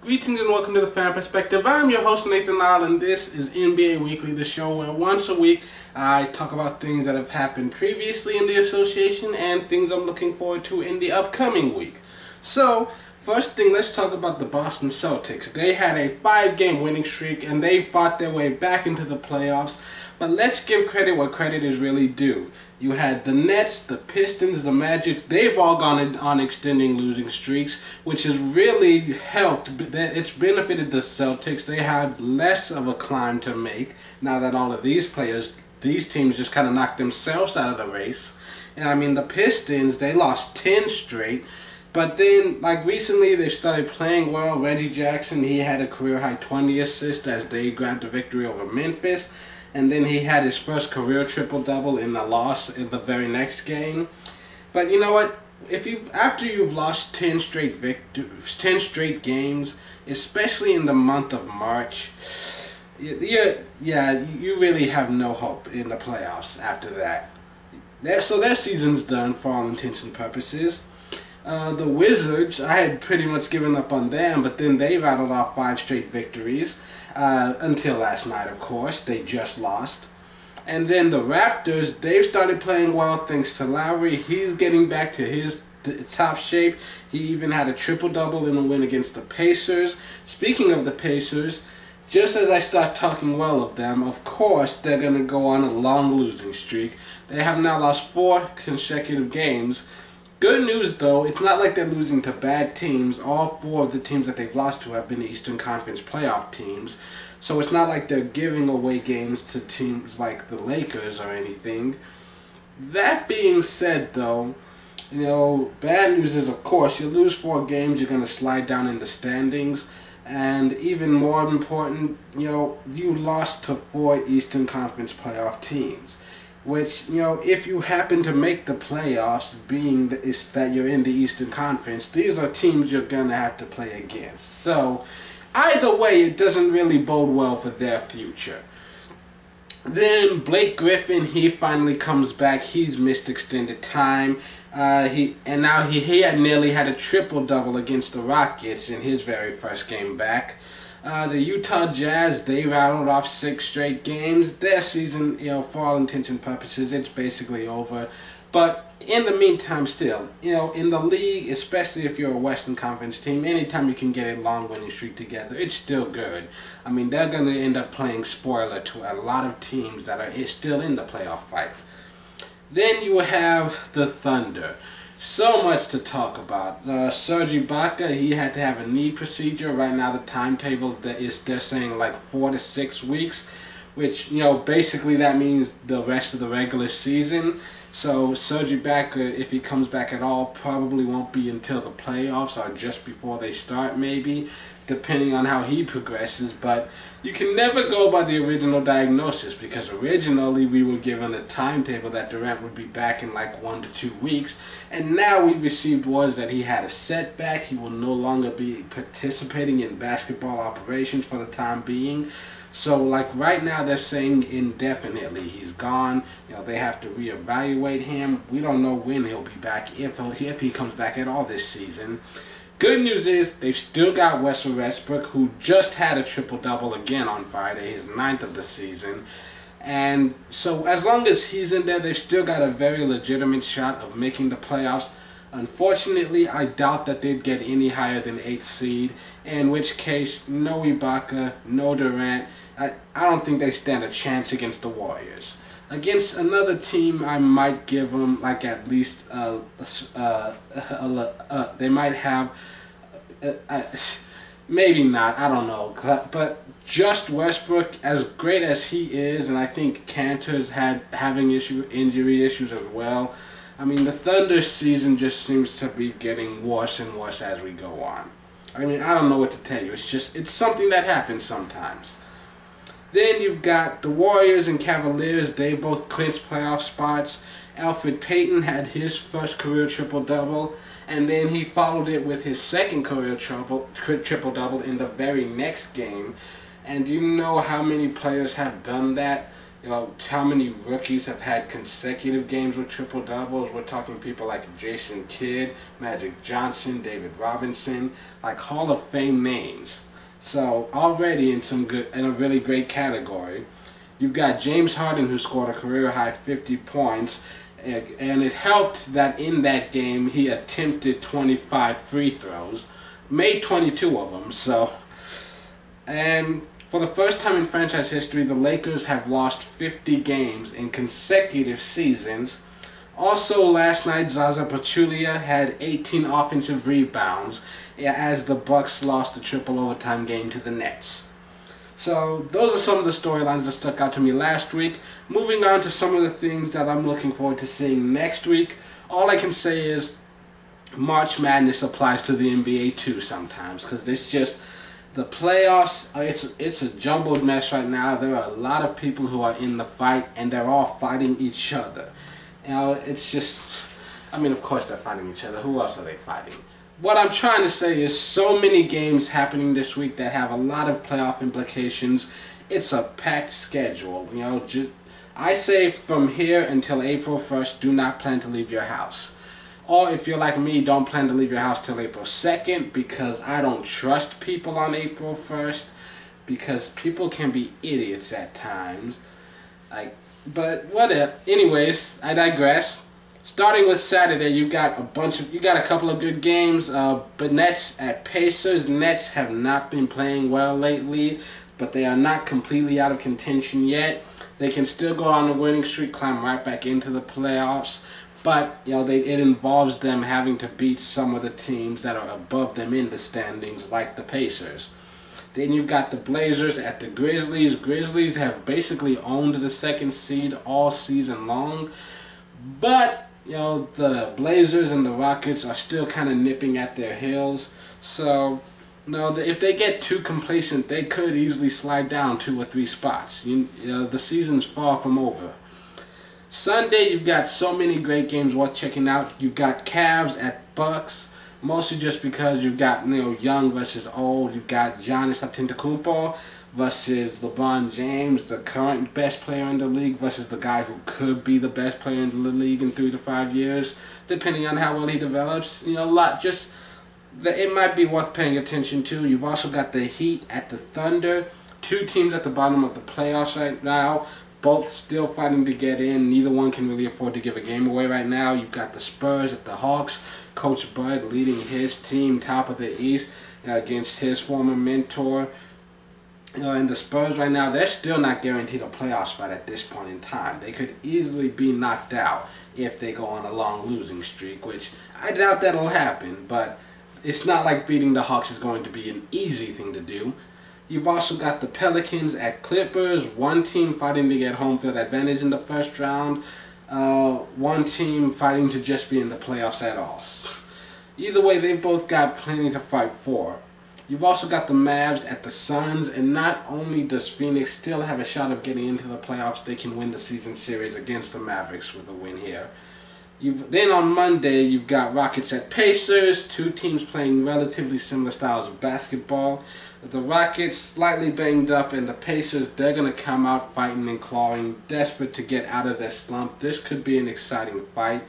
Greetings and welcome to the Fan Perspective. I'm your host Nathan Lyle, and this is NBA Weekly, the show where once a week I talk about things that have happened previously in the association and things I'm looking forward to in the upcoming week. So, first thing, let's talk about the Boston Celtics. They had a 5-game winning streak and they fought their way back into the playoffs. But let's give credit where credit is really due. You had the Nets, the Pistons, the Magic. They've all gone on extending losing streaks, which has really helped. It's benefited the Celtics. They had less of a climb to make now that all of these teams just kind of knocked themselves out of the race. And I mean, the Pistons, they lost 10 straight. But then, like recently, they started playing well. Reggie Jackson, he had a career-high 20 assists as they grabbed a victory over Memphis. And then he had his first career triple-double in a loss in the very next game. But you know what? After you've lost 10 straight games, especially in the month of March, you really have no hope in the playoffs after that. So their season's done for all intents and purposes. The Wizards, I had pretty much given up on them, but then they rattled off 5 straight victories. Until last night, of course. They just lost. And then the Raptors, they've started playing well thanks to Lowry. He's getting back to his top shape. He even had a triple-double in a win against the Pacers. Speaking of the Pacers, just as I start talking well of them, of course, they're going to go on a long losing streak. They have now lost 4 consecutive games. Good news, though, it's not like they're losing to bad teams. All 4 of the teams that they've lost to have been Eastern Conference playoff teams. So it's not like they're giving away games to teams like the Lakers or anything. That being said, though, you know, bad news is, of course, you lose 4 games, you're going to slide down in the standings. And even more important, you know, you lost to 4 Eastern Conference playoff teams. Which, you know, if you happen to make the playoffs, being that you're in the Eastern Conference, these are teams you're going to have to play against. So, either way, it doesn't really bode well for their future. Then, Blake Griffin, he finally comes back. He's missed extended time. He had nearly had a triple-double against the Rockets in his very first game back. The Utah Jazz, they rattled off 6 straight games. Their season, you know, for all intents and purposes, it's basically over. But in the meantime, still, you know, in the league, especially if you're a Western Conference team, anytime you can get a long winning streak together, it's still good. I mean, they're going to end up playing spoiler to a lot of teams that are still in the playoff fight. Then you have the Thunder. So much to talk about. Serge Ibaka, he had to have a knee procedure. Right now the timetable they're saying like 4 to 6 weeks, which, you know, basically that means the rest of the regular season. So Serge Ibaka, if he comes back at all, probably won't be until the playoffs or just before they start maybe, depending on how he progresses. But you can never go by the original diagnosis, because originally we were given a timetable that Durant would be back in like 1 to 2 weeks, and now we've received words that he had a setback. He will no longer be participating in basketball operations for the time being. So, like, right now they're saying indefinitely he's gone. You know, they have to reevaluate him. We don't know when he'll be back, if he comes back at all this season. Good news is they've still got Russell Westbrook, who just had a triple-double again on Friday, his 9th of the season. And so as long as he's in there, they've still got a very legitimate shot of making the playoffs. Unfortunately, I doubt that they'd get any higher than 8th seed, in which case, no Ibaka, no Durant. I don't think they stand a chance against the Warriors. Against another team, I might give them like at least they might have maybe not, I don't know, but just Westbrook, as great as he is, and I think Cantor's having injury issues as well. I mean, the Thunder season just seems to be getting worse and worse as we go on. I mean, I don't know what to tell you. It's something that happens sometimes. Then you've got the Warriors and Cavaliers. They both clinched playoff spots. Elfrid Payton had his first career triple-double, and then he followed it with his second career triple-double in the very next game. And do you know how many players have done that? how many rookies have had consecutive games with triple doubles. We're talking people like Jason Kidd, Magic Johnson, David Robinson, like Hall of Fame names. So already in a really great category. You've got James Harden, who scored a career high 50 points, and it helped that in that game he attempted 25 free throws, made 22 of them. And for the first time in franchise history, the Lakers have lost 50 games in consecutive seasons. Also, last night, Zaza Pachulia had 18 offensive rebounds as the Bucks lost a triple overtime game to the Nets. So those are some of the storylines that stuck out to me last week. Moving on to some of the things that I'm looking forward to seeing next week. All I can say is March Madness applies to the NBA too sometimes, because it's just the playoffs. It's a jumbled mess right now. There are a lot of people who are in the fight, and they're all fighting each other. It's just, I mean, of course they're fighting each other. Who else are they fighting? What I'm trying to say is so many games happening this week that have a lot of playoff implications. It's a packed schedule. I say from here until April 1st, do not plan to leave your house. Or if you're like me, don't plan to leave your house till April 2nd, because I don't trust people on April 1st, because people can be idiots at times. But whatever. Anyways, I digress. Starting with Saturday, you got a couple of good games. But Nets at Pacers. Nets have not been playing well lately, but they are not completely out of contention yet. They can still go on a winning streak, climb right back into the playoffs. But it involves them having to beat some of the teams that are above them in the standings, like the Pacers. Then you've got the Blazers at the Grizzlies. Grizzlies have basically owned the second seed all season long, but the Blazers and the Rockets are still kind of nipping at their heels. So, if they get too complacent, they could easily slide down 2 or 3 spots. The season's far from over. Sunday, you've got so many great games worth checking out. You've got Cavs at Bucks, mostly just because you've got young versus old. You've got Giannis Antetokounmpo versus LeBron James, the current best player in the league, versus the guy who could be the best player in the league in 3 to 5 years, depending on how well he develops. It might be worth paying attention to. You've also got the Heat at the Thunder, 2 teams at the bottom of the playoffs right now, both still fighting to get in. Neither one can really afford to give a game away right now. You've got the Spurs at the Hawks. Coach Bud leading his team top of the East against his former mentor. And the Spurs right now, they're still not guaranteed a playoff spot at this point in time. They could easily be knocked out if they go on a long losing streak, which I doubt that'll happen, but it's not like beating the Hawks is going to be an easy thing to do. You've also got the Pelicans at Clippers, one team fighting to get home field advantage in the first round, one team fighting to just be in the playoffs at all. Either way, they've both got plenty to fight for. You've also got the Mavs at the Suns, and not only does Phoenix still have a shot of getting into the playoffs, they can win the season series against the Mavericks with a win here. Then on Monday, you've got Rockets at Pacers, 2 teams playing relatively similar styles of basketball. The Rockets slightly banged up, and the Pacers, they're going to come out fighting and clawing, desperate to get out of their slump. This could be an exciting fight.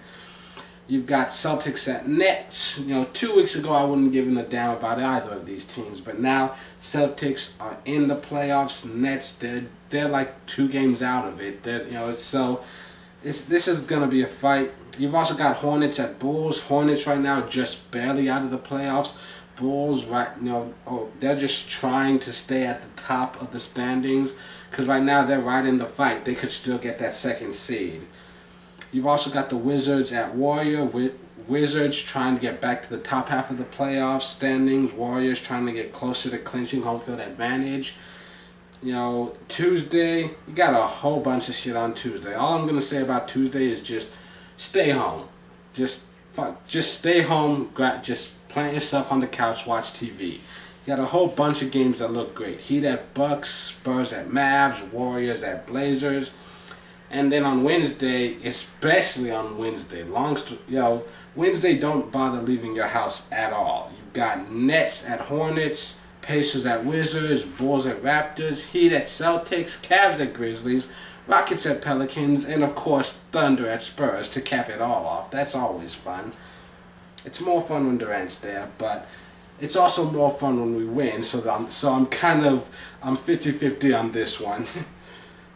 You've got Celtics at Nets. 2 weeks ago I wouldn't have given a damn about either of these teams, but now Celtics are in the playoffs. Nets, they're like 2 games out of it. So this is gonna be a fight. You've also got Hornets at Bulls. Hornets right now just barely out of the playoffs. Bulls they're just trying to stay at the top of the standings, because right now they're right in the fight. They could still get that 2nd seed. You've also got the Wizards at Warrior. Wizards trying to get back to the top half of the playoff standings. Warriors trying to get closer to clinching home field advantage. Tuesday, you got a whole bunch of shit on Tuesday. All I'm going to say about Tuesday is just stay home. Just stay home. Just plant yourself on the couch, watch TV. You got a whole bunch of games that look great. Heat at Bucks, Spurs at Mavs, Warriors at Blazers. And then on Wednesday, especially on Wednesday, Wednesday don't bother leaving your house at all. You've got Nets at Hornets, Pacers at Wizards, Bulls at Raptors, Heat at Celtics, Cavs at Grizzlies, Rockets at Pelicans, and of course Thunder at Spurs to cap it all off. That's always fun. It's more fun when Durant's there, but it's also more fun when we win. So I'm 50-50 on this one.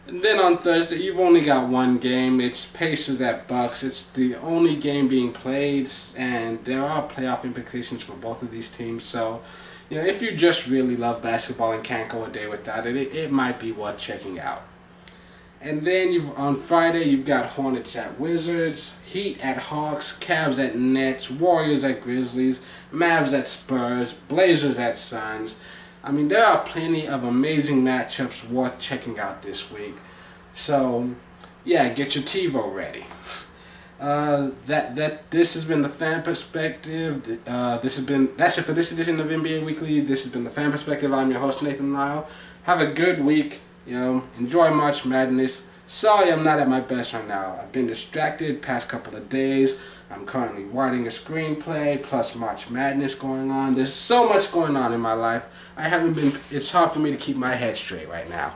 And then on Thursday, you've only got one game. It's Pacers at Bucks. It's the only game being played, and there are playoff implications for both of these teams. So, you know, if you just really love basketball and can't go a day without it, it might be worth checking out. And then on Friday, you've got Hornets at Wizards, Heat at Hawks, Cavs at Nets, Warriors at Grizzlies, Mavs at Spurs, Blazers at Suns. I mean, there are plenty of amazing matchups worth checking out this week. So, yeah, get your TiVo ready. This has been the Fan Perspective. That's it for this edition of NBA Weekly. This has been the Fan Perspective. I'm your host, Nathan Lyle. Have a good week. You know, enjoy March Madness. Sorry I'm not at my best right now. I've been distracted past couple of days. I'm currently writing a screenplay plus March Madness going on. There's so much going on in my life. It's hard for me to keep my head straight right now.